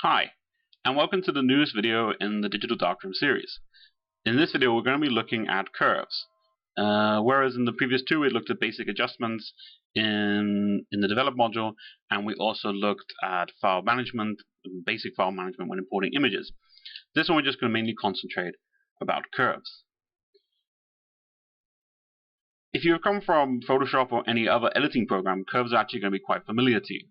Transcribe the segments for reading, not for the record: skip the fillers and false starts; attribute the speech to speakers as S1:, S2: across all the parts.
S1: Hi, and welcome to the newest video in the Digital Darkroom series. In this video we're going to be looking at curves. Whereas in the previous two we looked at basic adjustments in the develop module, and we also looked at file management, basic file management when importing images. This one we're just going to mainly concentrate about curves. If you've come from Photoshop or any other editing program, curves are actually going to be quite familiar to you.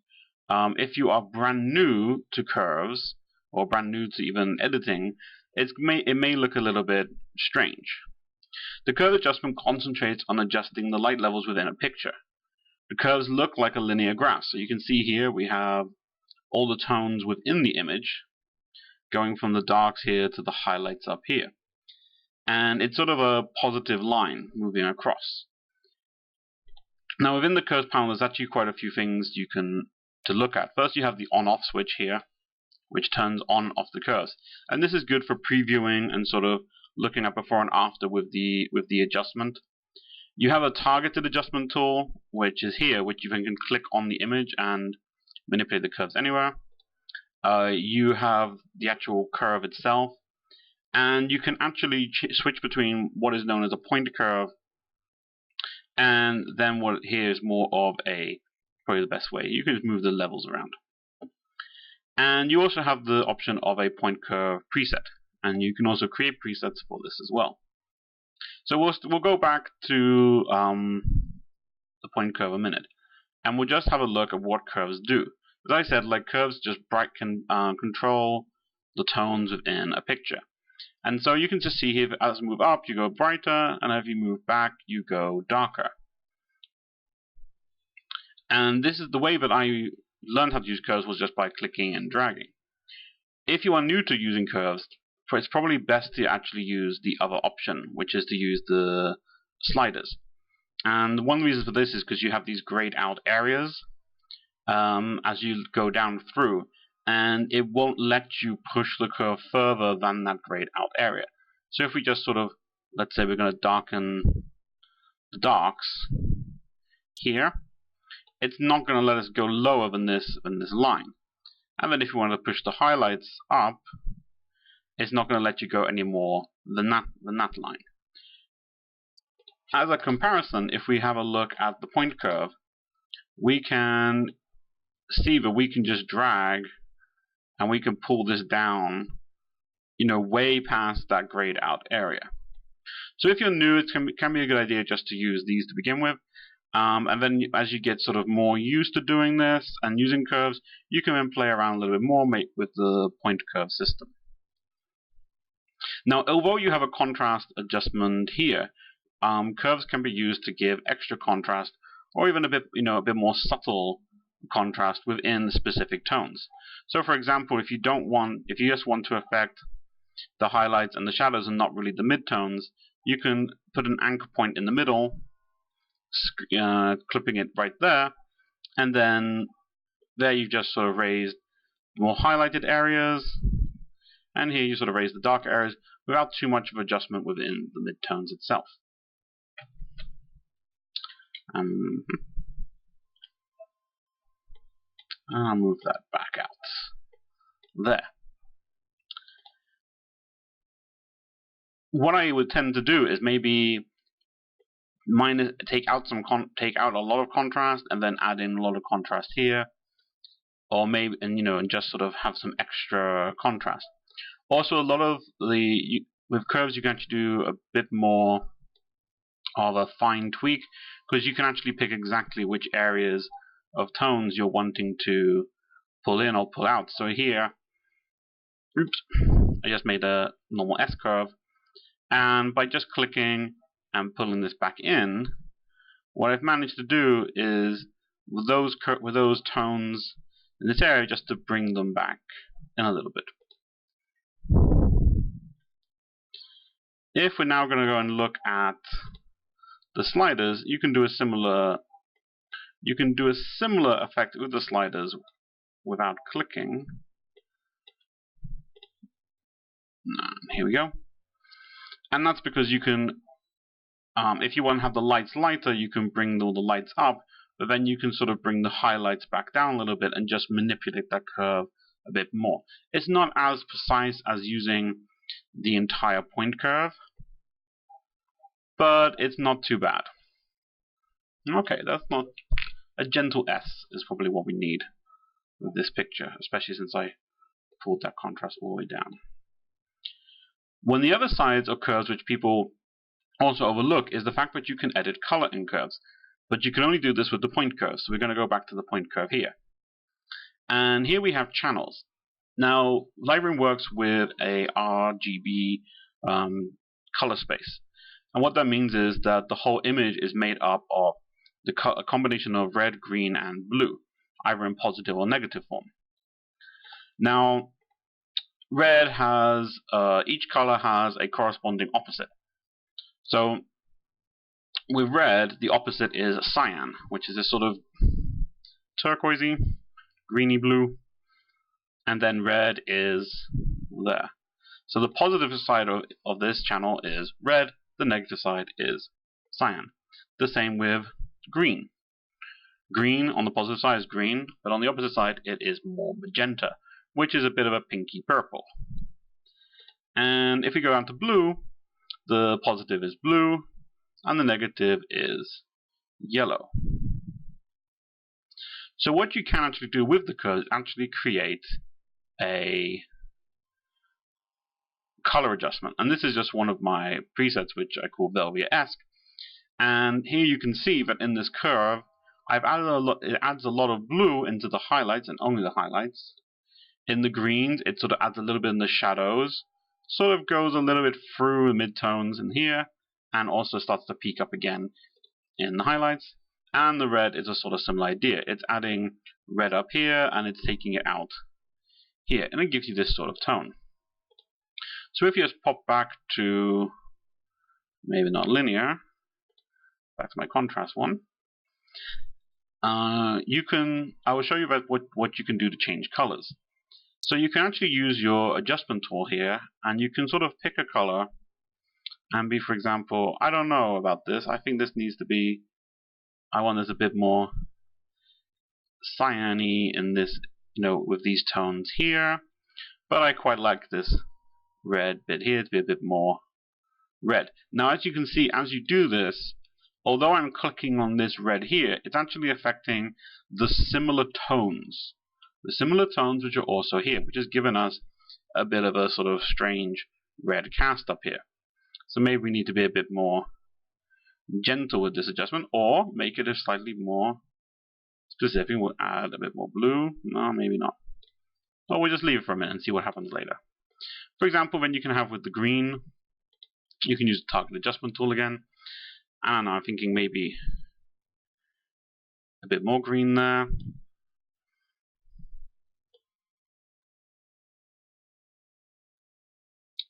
S1: If you are brand new to curves, or brand new to even editing, it may look a little bit strange. The curve adjustment concentrates on adjusting the light levels within a picture. The curves look like a linear graph, so you can see here we have all the tones within the image, going from the darks here to the highlights up here. And it's sort of a positive line moving across. Now within the curves panel there's actually quite a few things to look at. First you have the on-off switch here, which turns on/off the curves, and this is good for previewing and sort of looking at before and after with the adjustment. You have a targeted adjustment tool, which is here, which you can click on the image and manipulate the curves anywhere. You have the actual curve itself, and you can actually switch between what is known as a point curve and then what here is more of a, probably the best way, you can just move the levels around. And you also have the option of a point curve preset, and you can also create presets for this as well. So we'll go back to the point curve a minute, and we'll just have a look at what curves do. As I said, like curves just can control the tones within a picture. And so you can just see here, as you move up, you go brighter, and as you move back, you go darker. And this is the way that I learned how to use curves, was just by clicking and dragging. If you are new to using curves, it's probably best to actually use the other option, which is to use the sliders. And one reason for this is because you have these grayed out areas as you go down through, and it won't let you push the curve further than that grayed out area. So if we just sort of, let's say we're going to darken the darks here, it's not going to let us go lower than this line. And then if you want to push the highlights up, it's not going to let you go any more than that line. As a comparison, if we have a look at the point curve, we can see that we can just drag and we can pull this down, way past that grayed out area. So if you're new, it can be a good idea just to use these to begin with. And then as you get sort of more used to doing this and using curves, you can then play around a little bit more with the point curve system. Now, although you have a contrast adjustment here, curves can be used to give extra contrast, or even a bit more subtle contrast within specific tones. So, for example, if you just want to affect the highlights and the shadows and not really the midtones, you can put an anchor point in the middle, clipping it right there, and then there you've just sort of raised more highlighted areas, and here you sort of raise the darker areas without too much of adjustment within the midtones itself. I'll move that back out. There. What I would tend to do is maybe take out a lot of contrast and then add in a lot of contrast here, or maybe and just sort of have some extra contrast. Also, a lot of with curves you can actually do a bit more of a fine tweak, because you can actually pick exactly which areas of tones you're wanting to pull in or pull out. So here, oops, I just made a normal S curve, and by just clicking and pulling this back in, what I've managed to do is with those tones in this area, just to bring them back in a little bit. If we're now going to go and look at the sliders, you can do a similar effect with the sliders without clicking. Here we go. And that's because you can, if you want to have the lights lighter, you can bring all the lights up, but then you can sort of bring the highlights back down a little bit and just manipulate that curve a bit more. It's not as precise as using the entire point curve, but it's not too bad. Okay, that's not a gentle S is probably what we need with this picture, especially since I pulled that contrast all the way down. One of the other sides of curves which people also overlook is the fact that you can edit color in curves, but you can only do this with the point curve. So we're going to go back to the point curve here. And here we have channels. Now, Lightroom works with a RGB color space. And what that means is that the whole image is made up of a combination of red, green, and blue, either in positive or negative form. Now, red has, each color has a corresponding opposite. So, with red, the opposite is cyan, which is this sort of turquoisey, greeny blue, and then red is there. So the positive side of this channel is red, the negative side is cyan. The same with green. Green on the positive side is green, but on the opposite side it is more magenta, which is a bit of a pinky purple. And if we go down to blue, the positive is blue, and the negative is yellow. So what you can actually do with the curves is actually create a color adjustment. And this is just one of my presets, which I call Velvia-esque. And here you can see that in this curve, I've added it adds a lot of blue into the highlights, and only the highlights. In the greens, it sort of adds a little bit in the shadows, sort of goes a little bit through the midtones in here, and also starts to peak up again in the highlights. And the red is a sort of similar idea. It's adding red up here, and it's taking it out here, and it gives you this sort of tone. So if you just pop back to, maybe not linear, back to my contrast one, I will show you about what you can do to change colors. So you can actually use your adjustment tool here, and you can sort of pick a color and be, for example, I don't know about this, I think this needs to be, I want this a bit more cyan-y in this, with these tones here, but I quite like this red bit here to be a bit more red. Now, as you can see, as you do this, although I'm clicking on this red here, it's actually affecting the similar tones. The similar tones which are also here, which has given us a bit of a sort of strange red cast up here. So maybe we need to be a bit more gentle with this adjustment, or make it a slightly more specific. We'll add a bit more blue. No, maybe not. Or we'll just leave it for a minute and see what happens later. For example, then you can have with the green, you can use the target adjustment tool again. I don't know, I'm thinking maybe a bit more green there.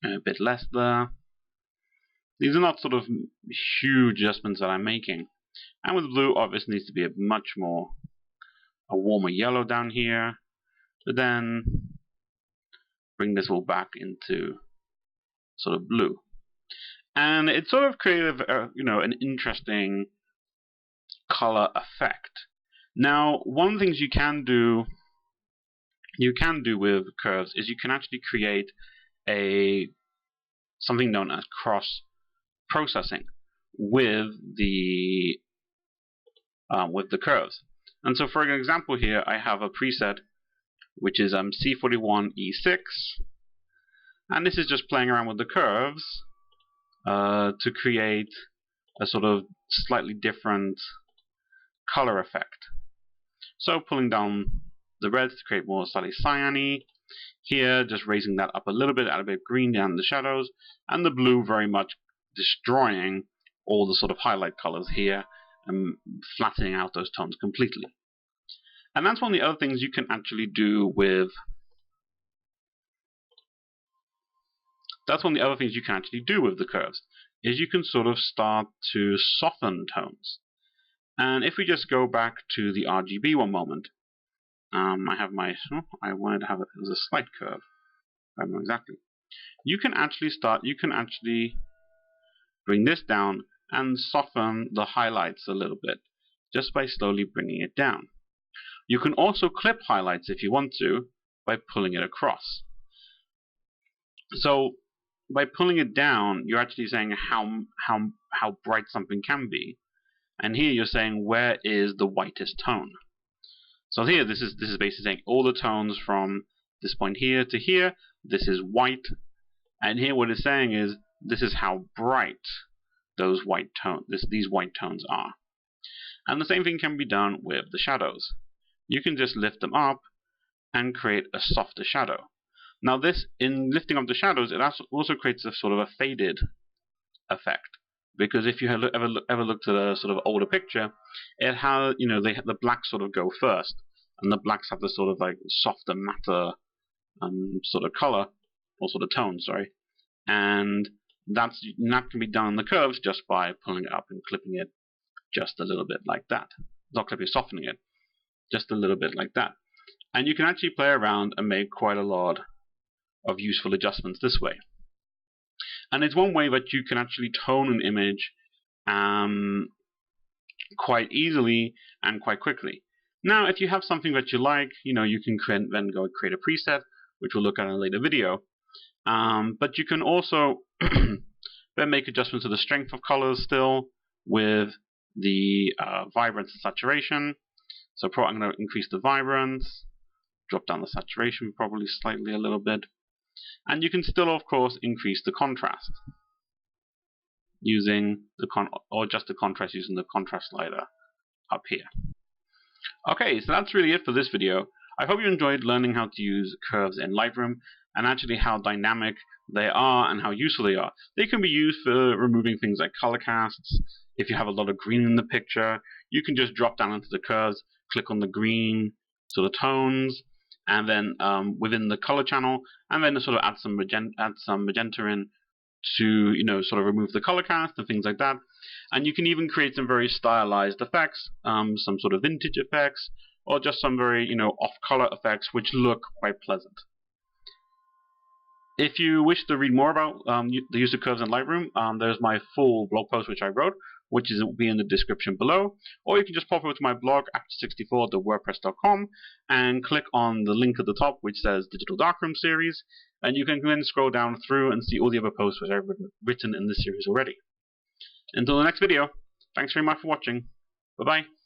S1: A bit less there. These are not sort of huge adjustments that I'm making. And with blue, obviously needs to be a warmer yellow down here. But then bring this all back into sort of blue. And it sort of created an interesting color effect. Now, one of the things you can do with curves is you can actually create something known as cross processing with the curves. And so, for example, here I have a preset which is C41E6, and this is just playing around with the curves to create a sort of slightly different color effect. So pulling down the reds to create more slightly cyan-y. Here, just raising that up a little bit, add a bit of green down in the shadows, and the blue very much destroying all the sort of highlight colors here and flattening out those tones completely. And that's one of the other things you can actually do with the curves, is you can sort of start to soften tones. And if we just go back to the RGB one moment, I wanted to have it as a slight curve. I don't know exactly. You can actually bring this down and soften the highlights a little bit, just by slowly bringing it down. You can also clip highlights if you want to, by pulling it across. So by pulling it down, you're actually saying how bright something can be. And here you're saying where is the whitest tone. So here this is basically saying all the tones from this point here to here, this is white. And here what it's saying is this is how bright these white tones are. And the same thing can be done with the shadows. You can just lift them up and create a softer shadow. Now this, in lifting up the shadows, it also creates a sort of a faded effect. Because if you have ever looked at a sort of older picture, it has, the blacks sort of go first, and the blacks have this sort of like softer, matter sort of color, or sort of tone, sorry. And that can be done in the curves just by pulling it up and clipping it just a little bit like that. Not clipping, softening it, just a little bit like that. And you can actually play around and make quite a lot of useful adjustments this way. And it's one way that you can actually tone an image quite easily and quite quickly. Now, if you have something that you like, you can then go create a preset, which we'll look at in a later video. But you can also then make adjustments to the strength of colors still with the vibrance and saturation. So I'm going to increase the vibrance, drop down the saturation probably slightly a little bit. And you can still, of course, increase the contrast using or adjust the contrast using the contrast slider up here. Okay, so that's really it for this video. I hope you enjoyed learning how to use curves in Lightroom and actually how dynamic they are and how useful they are. They can be used for removing things like color casts. If you have a lot of green in the picture, you can just drop down into the curves, click on the green sort of tones, and then within the color channel, and then sort of add some magenta in to sort of remove the color cast and things like that. And you can even create some very stylized effects, some sort of vintage effects, or just some very off-color effects which look quite pleasant. If you wish to read more about the use of curves in Lightroom, there's my full blog post which I wrote, which will be in the description below. Or you can just pop over to my blog, actor64.wordpress.com, and click on the link at the top which says Digital Darkroom series, and you can then scroll down through and see all the other posts which I've written in this series already. Until the next video, thanks very much for watching. Bye-bye.